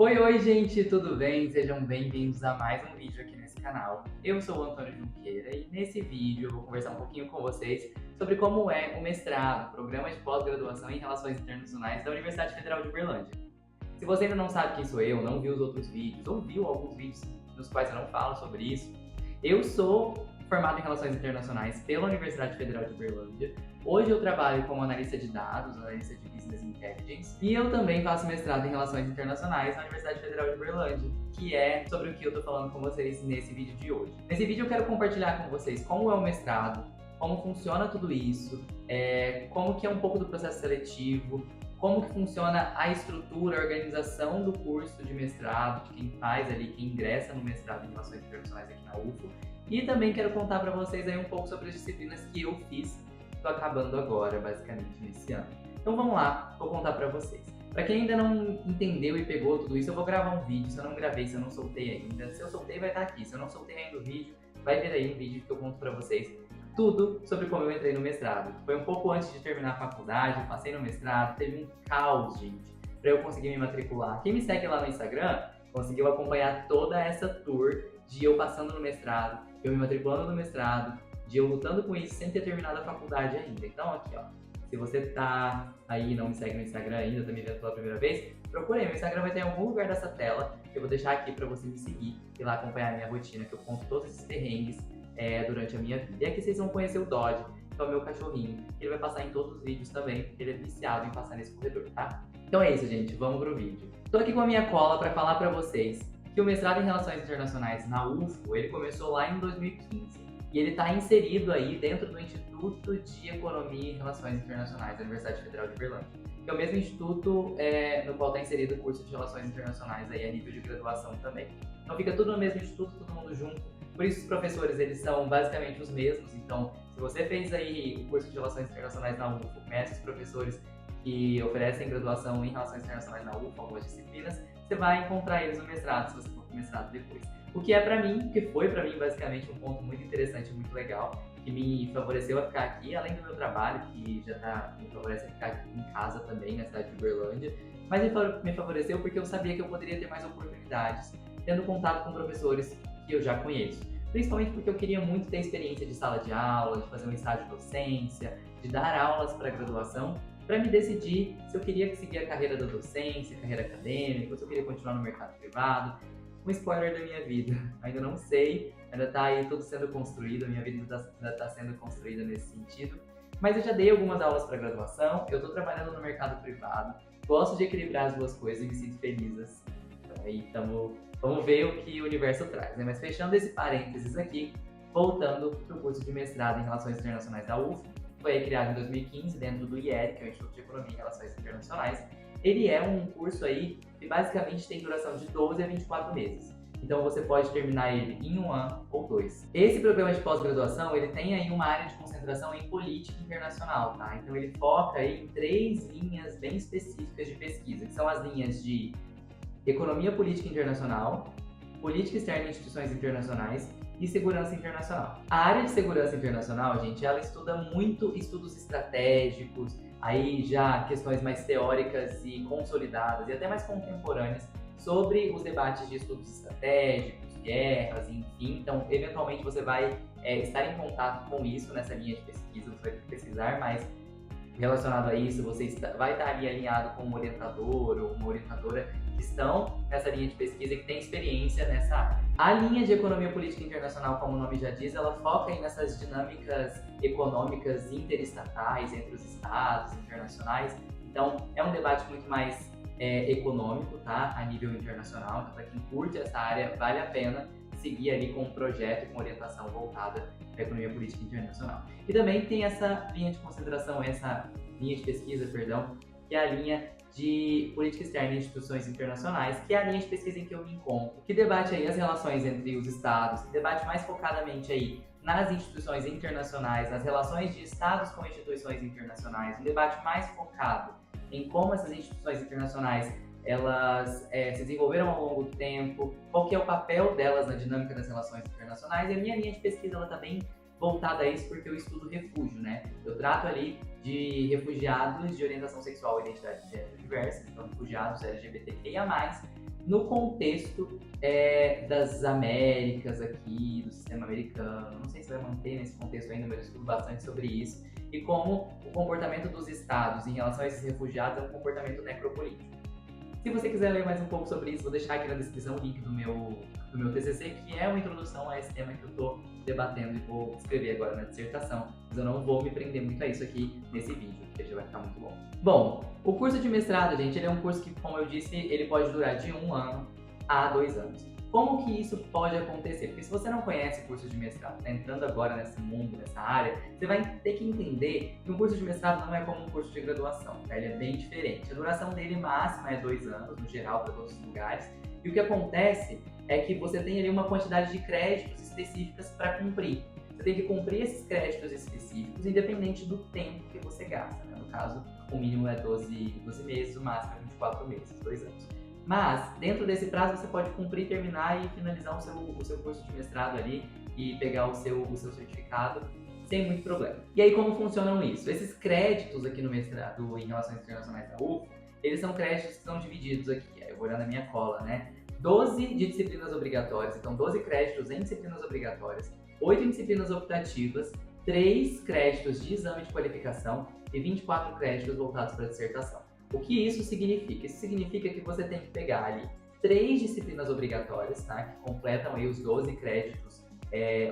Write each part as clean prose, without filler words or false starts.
Oi, gente, tudo bem? Sejam bem-vindos a mais um vídeo aqui nesse canal. Eu sou o Antônio Junqueira e nesse vídeo eu vou conversar um pouquinho com vocês sobre como é o mestrado, programa de pós-graduação em Relações Internacionais da Universidade Federal de Uberlândia. Se você ainda não sabe quem sou eu, não viu os outros vídeos, ou viu alguns vídeos nos quais eu não falo sobre isso, eu sou formado em Relações Internacionais pela Universidade Federal de Uberlândia. Hoje eu trabalho como analista de dados, analista de Business Intelligence, e eu também faço mestrado em Relações Internacionais na Universidade Federal de Uberlândia, que é sobre o que eu tô falando com vocês nesse vídeo de hoje. Nesse vídeo eu quero compartilhar com vocês como é o mestrado, como funciona tudo isso, como que é um pouco do processo seletivo, como que funciona a estrutura, a organização do curso de mestrado, de quem faz ali, quem ingressa no mestrado em Relações Internacionais aqui na UFO. E também quero contar para vocês aí um pouco sobre as disciplinas que eu fiz, estou acabando agora, basicamente, nesse ano. Então vamos lá, vou contar para vocês. Para quem ainda não entendeu e pegou tudo isso, eu vou gravar um vídeo. Se eu não gravei, se eu não soltei ainda, se eu soltei vai estar aqui. Se eu não soltei ainda o vídeo, vai vir aí um vídeo que eu conto para vocês tudo sobre como eu entrei no mestrado. Foi um pouco antes de terminar a faculdade, eu passei no mestrado, teve um caos, gente, para eu conseguir me matricular. Quem me segue lá no Instagram conseguiu acompanhar toda essa tour de eu passando no mestrado, eu me matriculando no mestrado, de eu lutando com isso sem ter terminado a faculdade ainda. Então aqui, ó, se você tá aí e não me segue no Instagram ainda, tá me vendo pela primeira vez, procure aí. Meu Instagram vai ter em algum lugar dessa tela, que eu vou deixar aqui para você me seguir e lá acompanhar a minha rotina, que eu conto todos esses perrengues durante a minha vida. E aqui vocês vão conhecer o Dodge, que é o meu cachorrinho. Ele vai passar em todos os vídeos também, porque ele é viciado em passar nesse corredor, tá? Então é isso, gente. Vamos pro vídeo. Tô aqui com a minha cola para falar para vocês que o mestrado em Relações Internacionais na UFO, ele começou lá em 2015. E ele está inserido aí dentro do Instituto de Economia e Relações Internacionais da Universidade Federal de Uberlândia, que é o mesmo instituto no qual está inserido o curso de Relações Internacionais aí a nível de graduação também. Então fica tudo no mesmo instituto, todo mundo junto. Por isso os professores, eles são basicamente os mesmos. Então, se você fez aí o curso de Relações Internacionais na UFO, conhece os professores que oferecem graduação em Relações Internacionais na UFO, algumas disciplinas, você vai encontrar eles no mestrado, se você for para o mestrado depois. O que é para mim, que foi para mim basicamente um ponto muito interessante, muito legal, que me favoreceu a ficar aqui, além do meu trabalho, que já me favorece a ficar aqui em casa também, na cidade de Uberlândia, mas me favoreceu porque eu sabia que eu poderia ter mais oportunidades, tendo contato com professores que eu já conheço. Principalmente porque eu queria muito ter experiência de sala de aula, de fazer um estágio de docência, de dar aulas para graduação, para me decidir se eu queria seguir a carreira da docência, carreira acadêmica, ou se eu queria continuar no mercado privado. Um spoiler da minha vida, ainda não sei, ainda está aí tudo sendo construído, a minha vida ainda está sendo construída nesse sentido. Mas eu já dei algumas aulas para graduação, eu estou trabalhando no mercado privado, gosto de equilibrar as duas coisas e me sinto feliz assim. Então aí vamos ver o que o universo traz, né? Mas fechando esse parênteses aqui, voltando para o curso de mestrado em Relações Internacionais da UFO, foi criado em 2015 dentro do IER, que é o Instituto de Economia e Relações Internacionais. Ele é um curso aí que basicamente tem duração de 12 a 24 meses. Então você pode terminar ele em um ano ou dois. Esse programa de pós-graduação, ele tem aí uma área de concentração em política internacional, tá? Então ele foca aí em 3 linhas bem específicas de pesquisa, que são as linhas de economia política internacional, política externa em instituições internacionais e segurança internacional. A área de segurança internacional, gente, ela estuda muito estudos estratégicos, aí já questões mais teóricas e consolidadas e até mais contemporâneas sobre os debates de estudos estratégicos, guerras, enfim. Então, eventualmente você vai estar em contato com isso nessa linha de pesquisa, você vai pesquisar mais relacionado a isso, você vai estar ali alinhado com um orientador ou uma orientadora que estão nessa linha de pesquisa e que tem experiência nessa área. A linha de economia política internacional, como o nome já diz, ela foca aí nessas dinâmicas econômicas interestatais entre os estados internacionais. Então, é um debate muito mais econômico, tá? A nível internacional. Então, para quem curte essa área, vale a pena seguir ali com um projeto e com orientação voltada para a economia política internacional. E também tem essa linha de concentração, essa linha de pesquisa, perdão, que é a linha de política externa e instituições internacionais, que é a linha de pesquisa em que eu me encontro, que debate aí as relações entre os estados, que debate mais focadamente aí nas instituições internacionais, nas relações de estados com instituições internacionais, um debate mais focado em como essas instituições internacionais elas se desenvolveram ao longo do tempo, qual que é o papel delas na dinâmica das relações internacionais. E a minha linha de pesquisa ela está bem voltada a isso porque eu estudo refúgio, né? Eu trato ali de refugiados de orientação sexual e identidade de gênero diversa, então refugiados LGBTQIA+, no contexto das Américas aqui, do sistema americano. Não sei se vai manter nesse contexto ainda, mas eu estudo bastante sobre isso. E como o comportamento dos estados em relação a esses refugiados é um comportamento necropolítico. Se você quiser ler mais um pouco sobre isso, vou deixar aqui na descrição o link do meu TCC, que é uma introdução a esse tema que eu estou debatendo e vou escrever agora na dissertação. Mas eu não vou me prender muito a isso aqui nesse vídeo, porque já vai ficar muito bom. Bom, o curso de mestrado, gente, ele é um curso que, como eu disse, ele pode durar de 1 ano a 2 anos. Como que isso pode acontecer? Porque se você não conhece o curso de mestrado, está entrando agora nesse mundo, nessa área, você vai ter que entender que um curso de mestrado não é como um curso de graduação, tá? Ele é bem diferente. A duração dele máxima é 2 anos, no geral, para todos os lugares. E o que acontece é que você tem ali uma quantidade de créditos específicas para cumprir. Você tem que cumprir esses créditos específicos, independente do tempo que você gasta, né? No caso, o mínimo é 12 meses, o máximo é 24 meses, 2 anos. Mas, dentro desse prazo, você pode cumprir, terminar e finalizar o seu curso de mestrado ali e pegar o seu certificado sem muito problema. E aí, como funcionam isso? Esses créditos aqui no mestrado em Relações Internacionais da UF, eles são créditos que são divididos aqui, eu vou olhar na minha cola, né? 12 de disciplinas obrigatórias, então 12 créditos em disciplinas obrigatórias, 8 em disciplinas optativas, 3 créditos de exame de qualificação e 24 créditos voltados para a dissertação. O que isso significa? Isso significa que você tem que pegar ali 3 disciplinas obrigatórias, tá? Que completam aí os 12 créditos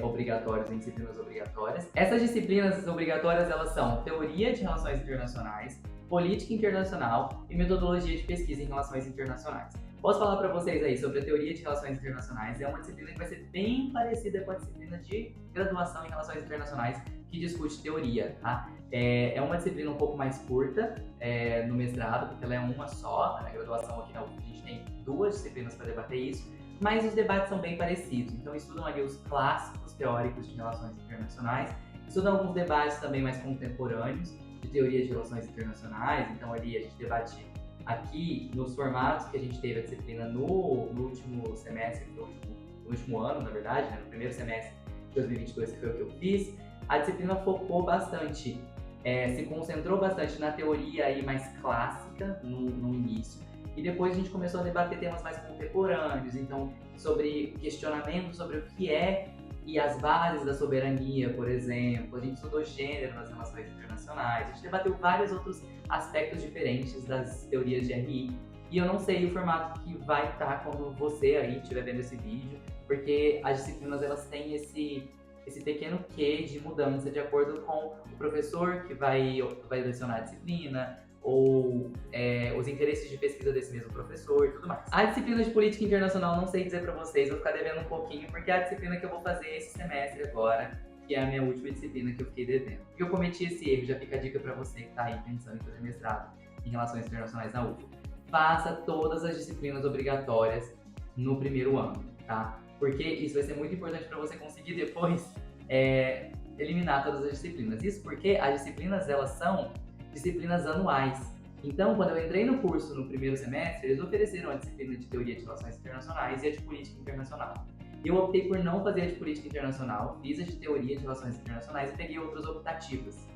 obrigatórios em disciplinas obrigatórias. Essas disciplinas obrigatórias, elas são Teoria de Relações Internacionais, Política Internacional e Metodologia de Pesquisa em Relações Internacionais. Posso falar para vocês aí sobre a Teoria de Relações Internacionais, é uma disciplina que vai ser bem parecida com a disciplina de graduação em Relações Internacionais, que discute teoria, tá? É uma disciplina um pouco mais curta no mestrado, porque ela é uma só. Na graduação aqui na UF a gente tem 2 disciplinas para debater isso, mas os debates são bem parecidos. Então estudam ali os clássicos teóricos de relações internacionais, estudam alguns debates também mais contemporâneos de teoria de relações internacionais. Então ali a gente debate aqui nos formatos que a gente teve a disciplina no último semestre, no último ano, na verdade, né? No primeiro semestre de 2022, que foi o que eu fiz. A disciplina focou bastante, se concentrou bastante na teoria aí mais clássica no início, e depois a gente começou a debater temas mais contemporâneos, então sobre questionamento sobre o que é e as bases da soberania, por exemplo. A gente estudou gênero nas relações internacionais, a gente debateu vários outros aspectos diferentes das teorias de RI, e eu não sei o formato que vai estar quando você aí estiver vendo esse vídeo, porque as disciplinas elas têm esse pequeno quê de mudança de acordo com o professor que vai lecionar a disciplina, ou os interesses de pesquisa desse mesmo professor e tudo mais. A disciplina de Política Internacional, não sei dizer para vocês, vou ficar devendo um pouquinho, porque é a disciplina que eu vou fazer esse semestre agora, que é a minha última disciplina que eu fiquei devendo. Porque eu cometi esse erro, já fica a dica para você que está aí pensando em fazer mestrado em Relações Internacionais na UF. Faça todas as disciplinas obrigatórias no primeiro ano, tá? Porque isso vai ser muito importante para você conseguir depois eliminar todas as disciplinas. Isso porque as disciplinas, elas são disciplinas anuais. Então, quando eu entrei no curso no primeiro semestre, eles ofereceram a disciplina de Teoria de Relações Internacionais e a de Política Internacional. Eu optei por não fazer a de Política Internacional, fiz a de Teoria de Relações Internacionais e peguei outras optativas.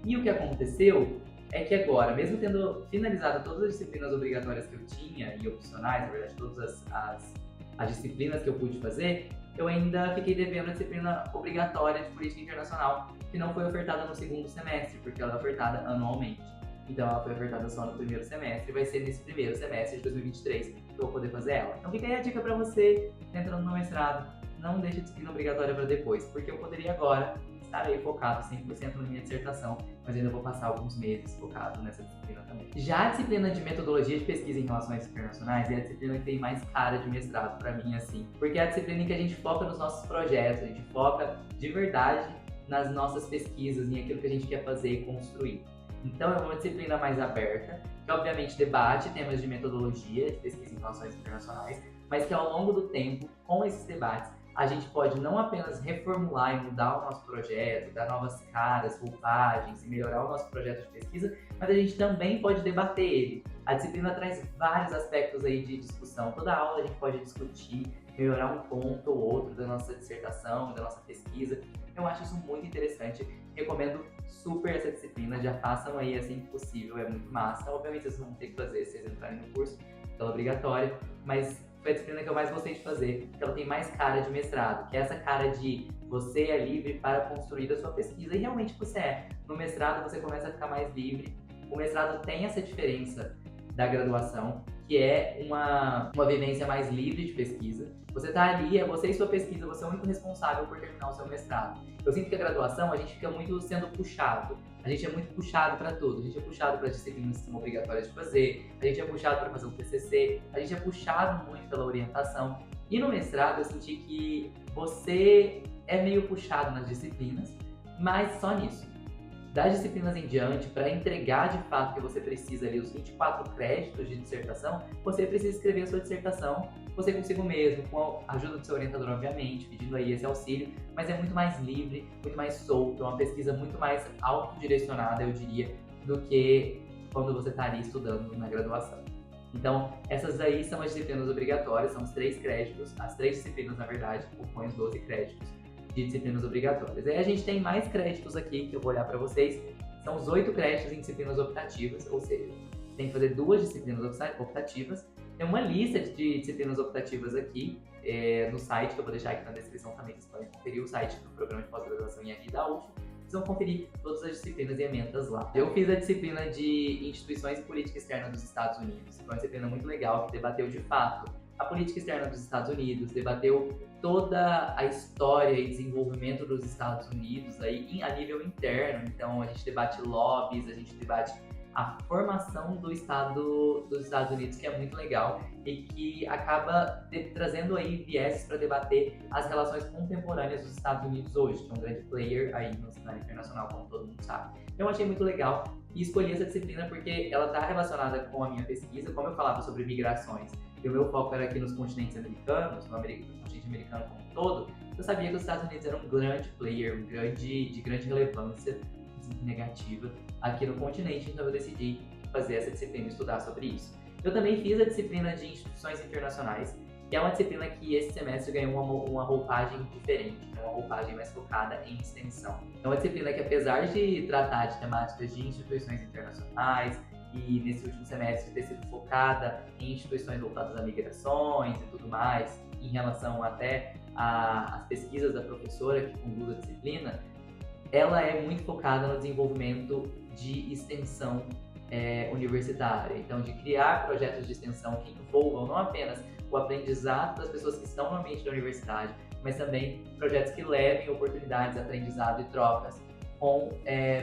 E o que aconteceu é que agora, mesmo tendo finalizado todas as disciplinas obrigatórias que eu tinha e opcionais, na verdade, todas as disciplinas que eu pude fazer, eu ainda fiquei devendo a disciplina obrigatória de Política Internacional, que não foi ofertada no segundo semestre, porque ela é ofertada anualmente. Então ela foi ofertada só no primeiro semestre, e vai ser nesse primeiro semestre de 2023 que eu vou poder fazer ela. Então fica aí a dica para você, entrando no mestrado, não deixe a disciplina obrigatória para depois, porque eu poderia agora estar aí focado 100% na minha dissertação, mas ainda vou passar alguns meses focado nessa disciplina também. Já a disciplina de Metodologia de Pesquisa em Relações Internacionais é a disciplina que tem mais cara de mestrado para mim, assim, porque é a disciplina em que a gente foca nos nossos projetos, a gente foca de verdade nas nossas pesquisas, em aquilo que a gente quer fazer e construir. Então é uma disciplina mais aberta, que obviamente debate temas de metodologia de pesquisa em relações internacionais, mas que ao longo do tempo, com esses debates, a gente pode não apenas reformular e mudar o nosso projeto, dar novas caras, roupagens e melhorar o nosso projeto de pesquisa, mas a gente também pode debater ele. A disciplina traz vários aspectos aí de discussão. Toda aula a gente pode discutir, melhorar um ponto ou outro da nossa dissertação, da nossa pesquisa. Eu acho isso muito interessante, recomendo super essa disciplina, já façam aí assim que possível, é muito massa. Obviamente vocês vão ter que fazer se vocês entrarem no curso, ela é obrigatória, mas foi a disciplina que eu mais gostei de fazer, porque ela tem mais cara de mestrado, que é essa cara de você é livre para construir a sua pesquisa, e realmente você é. No mestrado você começa a ficar mais livre, o mestrado tem essa diferença da graduação, que é uma vivência mais livre de pesquisa. Você está ali, é você e sua pesquisa, você é o único responsável por terminar o seu mestrado. Eu sinto que a graduação, a gente fica muito sendo puxado. A gente é muito puxado para tudo. A gente é puxado para disciplinas que são obrigatórias de fazer, a gente é puxado para fazer um TCC, a gente é puxado muito pela orientação. E no mestrado eu senti que você é meio puxado nas disciplinas, mas só nisso. Das disciplinas em diante, para entregar de fato que você precisa ali os 24 créditos de dissertação, você precisa escrever a sua dissertação, você consigo mesmo, com a ajuda do seu orientador, obviamente, pedindo aí esse auxílio, mas é muito mais livre, muito mais solto, é uma pesquisa muito mais autodirecionada, eu diria, do que quando você está ali estudando na graduação. Então, essas aí são as disciplinas obrigatórias, são os 3 créditos, as 3 disciplinas, na verdade, compõem os 12 créditos de disciplinas obrigatórias. Aí a gente tem mais créditos aqui, que eu vou olhar para vocês, são os 8 créditos em disciplinas optativas, ou seja, você tem que fazer 2 disciplinas optativas. Tem uma lista de disciplinas optativas aqui no site, que eu vou deixar aqui na descrição também, vocês podem conferir o site do Programa de Pós-Graduação em RI da UF, vocês vão conferir todas as disciplinas e ementas lá. Eu fiz a disciplina de Instituições e Política Externa dos Estados Unidos, foi uma disciplina muito legal, que debateu de fato a política externa dos Estados Unidos, debateu toda a história e desenvolvimento dos Estados Unidos aí a nível interno. Então a gente debate lobbies, a gente debate a formação do Estado dos Estados Unidos, que é muito legal e que acaba trazendo aí vieses para debater as relações contemporâneas dos Estados Unidos hoje, que é um grande player aí no cenário internacional, como todo mundo sabe. Então eu achei muito legal e escolhi essa disciplina porque ela está relacionada com a minha pesquisa, como eu falava sobre migrações. E o meu foco era aqui nos continentes americanos, no continente americano como um todo, eu sabia que os Estados Unidos eram um grande player, de grande relevância negativa aqui no continente, então eu decidi fazer essa disciplina e estudar sobre isso. Eu também fiz a disciplina de instituições internacionais, que é uma disciplina que esse semestre ganhou uma roupagem diferente, uma roupagem mais focada em extensão. É uma disciplina que, apesar de tratar de temáticas de instituições internacionais, e nesse último semestre ter sido focada em instituições voltadas a migrações e tudo mais, em relação até às pesquisas da professora que conduz a disciplina, ela é muito focada no desenvolvimento de extensão universitária, então de criar projetos de extensão que envolvam não apenas o aprendizado das pessoas que estão no ambiente da universidade, mas também projetos que levem oportunidades, aprendizado e trocas com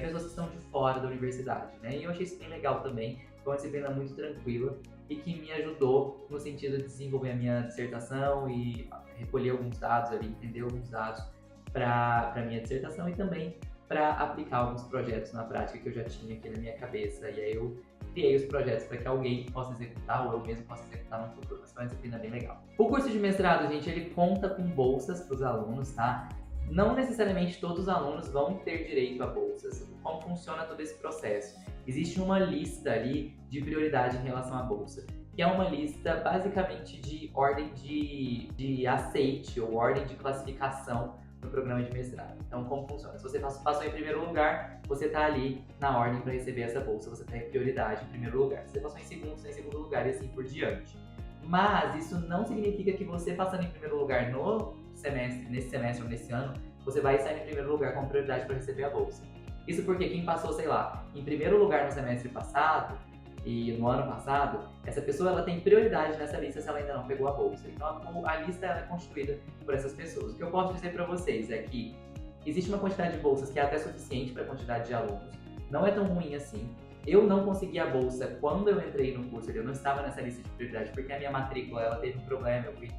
pessoas que estão de fora da universidade, né? E eu achei isso bem legal também, foi uma disciplina muito tranquila e que me ajudou no sentido de desenvolver a minha dissertação e recolher alguns dados ali, entender alguns dados para a minha dissertação e também para aplicar alguns projetos na prática que eu já tinha aqui na minha cabeça. E aí eu criei os projetos para que alguém possa executar ou eu mesmo possa executar no futuro, mas foi uma disciplina bem legal. O curso de mestrado, gente, ele conta com bolsas para os alunos, tá? Não necessariamente todos os alunos vão ter direito a bolsas. Como funciona todo esse processo? Existe uma lista ali de prioridade em relação à bolsa, que é uma lista basicamente de ordem de aceite ou ordem de classificação no programa de mestrado. Então, como funciona? Se você passou em primeiro lugar, você está ali na ordem para receber essa bolsa, você tem prioridade em primeiro lugar. Se você passou em segundo, você está em segundo lugar e assim por diante. Mas isso não significa que você passando em primeiro lugar nesse semestre ou nesse ano, você vai estar em primeiro lugar com prioridade para receber a bolsa. Isso porque quem passou, sei lá, em primeiro lugar no semestre passado e no ano passado, essa pessoa ela tem prioridade nessa lista se ela ainda não pegou a bolsa. Então a lista ela é constituída por essas pessoas. O que eu posso dizer para vocês é que existe uma quantidade de bolsas que é até suficiente para a quantidade de alunos. Não é tão ruim assim. Eu não consegui a bolsa quando eu entrei no curso, eu não estava nessa lista de prioridade, porque a minha matrícula ela teve um problema, eu fui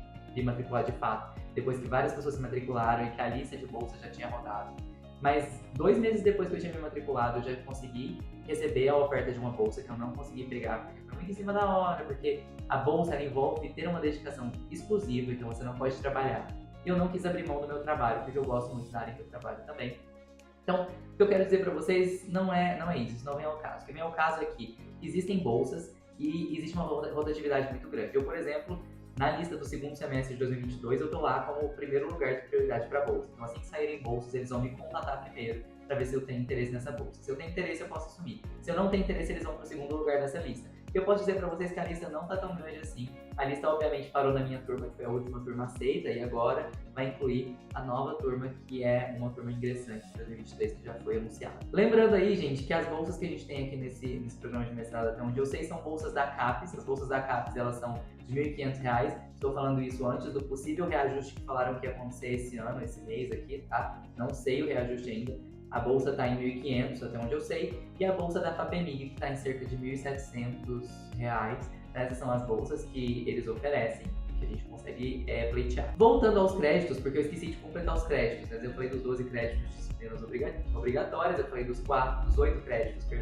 matricular de fato, depois que várias pessoas se matricularam e que a lista de bolsa já tinha rodado. Mas 2 meses depois que eu tinha me matriculado, eu já consegui receber a oferta de uma bolsa que eu não consegui pegar, porque foi muito em cima da hora, porque a bolsa ela envolve ter uma dedicação exclusiva, então você não pode trabalhar. E eu não quis abrir mão do meu trabalho, porque eu gosto muito da área que eu trabalho também. Então, o que eu quero dizer para vocês não é isso não é o caso. O que é o caso é que existem bolsas e existe uma rotatividade muito grande. Eu, por exemplo, Na lista do segundo semestre de 2022, eu tô lá como o primeiro lugar de prioridade para bolsa. Então, assim que saírem bolsas, eles vão me contatar primeiro para ver se eu tenho interesse nessa bolsa. Se eu tenho interesse, eu posso assumir. Se eu não tenho interesse, eles vão para o segundo lugar dessa lista. E eu posso dizer para vocês que a lista não tá tão grande assim. A lista, obviamente, parou na minha turma, que foi a última turma aceita, e agora vai incluir a nova turma, que é uma turma ingressante de 2023, que já foi anunciada. Lembrando aí, gente, que as bolsas que a gente tem aqui nesse programa de mestrado, até onde eu sei, são bolsas da CAPES. As bolsas da CAPES, elas são de R$ 1.500. Estou falando isso antes do possível reajuste que falaram que ia acontecer esse ano, esse mês aqui, tá? Não sei o reajuste ainda. A bolsa está em R$ 1.500, até onde eu sei, e a bolsa da FAPEMIG, que está em cerca de R$ 1.700. Essas são as bolsas que eles oferecem, que a gente consegue pleitear. Voltando aos créditos, porque eu esqueci de completar os créditos, né? Eu falei dos 12 créditos de disciplinas obrigatórias, eu falei dos 8 créditos, de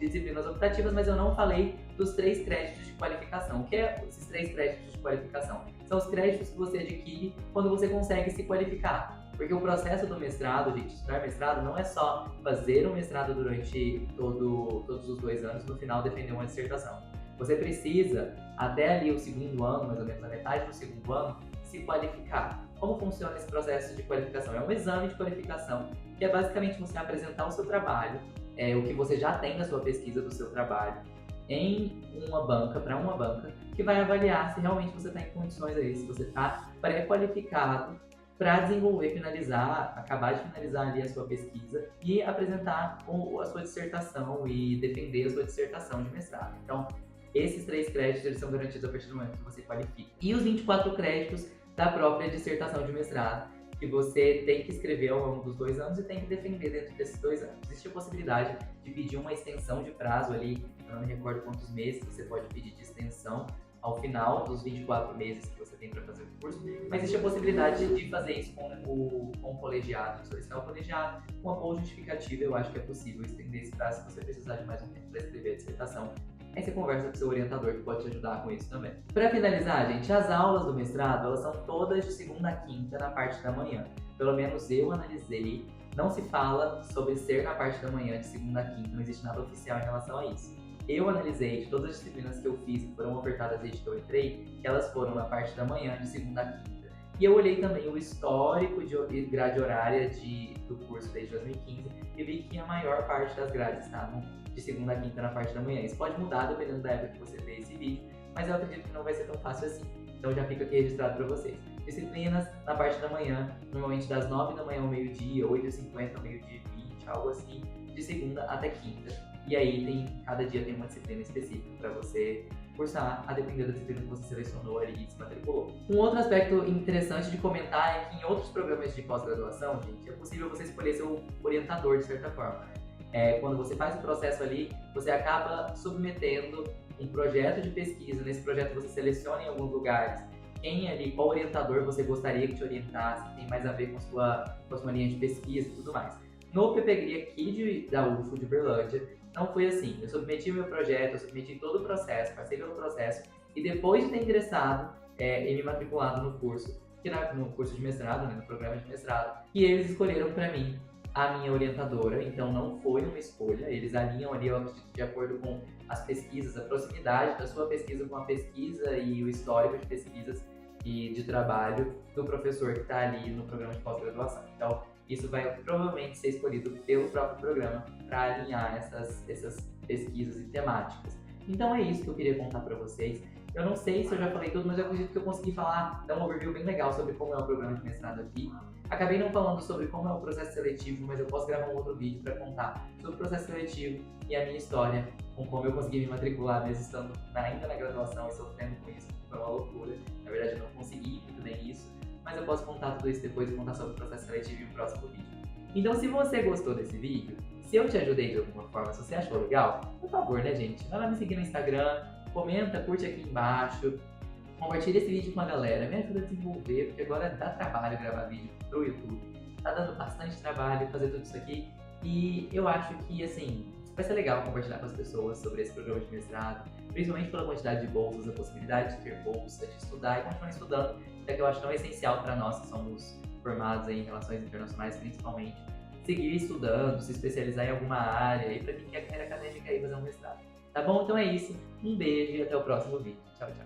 disciplinas optativas, mas eu não falei dos 3 créditos de qualificação. O que é esses 3 créditos de qualificação? São os créditos que você adquire quando você consegue se qualificar. Porque o processo do mestrado, gente, estudar mestrado não é só fazer o mestrado durante todos os 2 anos e no final defender uma dissertação. Você precisa, até ali o segundo ano, mais ou menos a metade do segundo ano, se qualificar. Como funciona esse processo de qualificação? É um exame de qualificação, que é basicamente você apresentar o seu trabalho, o que você já tem na sua pesquisa do seu trabalho, em uma banca, para uma banca, que vai avaliar se realmente você está em condições aí, se você está pré-qualificado para desenvolver, acabar de finalizar ali a sua pesquisa e apresentar a sua dissertação e defender a sua dissertação de mestrado. Então, esses 3 créditos eles são garantidos a partir do momento que você qualifica. E os 24 créditos da própria dissertação de mestrado, que você tem que escrever ao longo dos 2 anos e tem que defender dentro desses 2 anos. Existe a possibilidade de pedir uma extensão de prazo ali, eu não me recordo quantos meses você pode pedir de extensão ao final dos 24 meses que você tem para fazer o curso, mas existe a possibilidade de fazer isso com o colegiado, de solicitar o colegiado, com uma boa justificativa. Eu acho que é possível estender esse prazo se você precisar de mais um tempo para escrever a dissertação. Aí você conversa com o seu orientador, que pode te ajudar com isso também. Para finalizar, gente, as aulas do mestrado, elas são todas de segunda a quinta na parte da manhã. Pelo menos eu analisei, não se fala sobre ser na parte da manhã de segunda a quinta, não existe nada oficial em relação a isso. Eu analisei de todas as disciplinas que eu fiz, que foram ofertadas desde que eu entrei, que elas foram na parte da manhã de segunda a quinta. E eu olhei também o histórico de grade horária do curso desde 2015 e vi que a maior parte das grades estavam de segunda a quinta na parte da manhã. Isso pode mudar dependendo da época que você vê esse vídeo, mas eu acredito que não vai ser tão fácil assim. Então já fica aqui registrado para vocês. Disciplinas na parte da manhã, normalmente das 9 da manhã ao meio-dia, 8h50 ao meio-dia e 20, algo assim, de segunda até quinta. E aí cada dia tem uma disciplina específica para você cursar, a depender da disciplina que você selecionou ali e se matriculou. Um outro aspecto interessante de comentar é que em outros programas de pós-graduação, gente, é possível você escolher seu orientador de certa forma, né? Quando você faz o processo ali, você acaba submetendo um projeto de pesquisa. Nesse projeto você seleciona em alguns lugares qual orientador você gostaria que te orientasse, que tem mais a ver com a sua linha de pesquisa e tudo mais. No PPGRI aqui da UFO de Uberlândia, não foi assim. Eu submeti o meu projeto, eu submeti todo o processo, passei pelo processo, e depois de ter ingressado e me matriculado no curso, no curso de mestrado, né, no programa de mestrado, e eles escolheram para mim a minha orientadora. Então não foi uma escolha, eles alinham ali, eu acredito, de acordo com as pesquisas, a proximidade da sua pesquisa com a pesquisa e o histórico de pesquisas e de trabalho do professor que está ali no programa de pós-graduação. Então, isso vai provavelmente ser escolhido pelo próprio programa para alinhar essas pesquisas e temáticas. Então é isso que eu queria contar para vocês. Eu não sei se eu já falei tudo, mas eu acredito que eu consegui dar um overview bem legal sobre como é o programa de mestrado aqui. Acabei não falando sobre como é o processo seletivo, mas eu posso gravar um outro vídeo para contar sobre o processo seletivo e a minha história, com como eu consegui me matricular mesmo estando ainda na graduação e sofrendo com isso, foi uma loucura. Na verdade, eu não consegui muito bem isso, mas eu posso contar tudo isso depois e contar sobre o processo seletivo em um próximo vídeo. Então, se você gostou desse vídeo, se eu te ajudei de alguma forma, se você achou legal, por favor, né, gente? Vai lá me seguir no Instagram, comenta, curte aqui embaixo, compartilha esse vídeo com a galera, me ajuda a desenvolver, porque agora dá trabalho gravar vídeo pro YouTube. Tá dando bastante trabalho fazer tudo isso aqui, e eu acho que, assim, vai ser legal compartilhar com as pessoas sobre esse programa de mestrado, principalmente pela quantidade de bolsas, a possibilidade de ter bolsa, de estudar e continuar estudando, que eu acho tão essencial para nós que somos formados em relações internacionais, principalmente, seguir estudando, se especializar em alguma área, e para quem quer carreira acadêmica aí fazer um mestrado. Tá bom? Então é isso, um beijo e até o próximo vídeo. Tchau, tchau.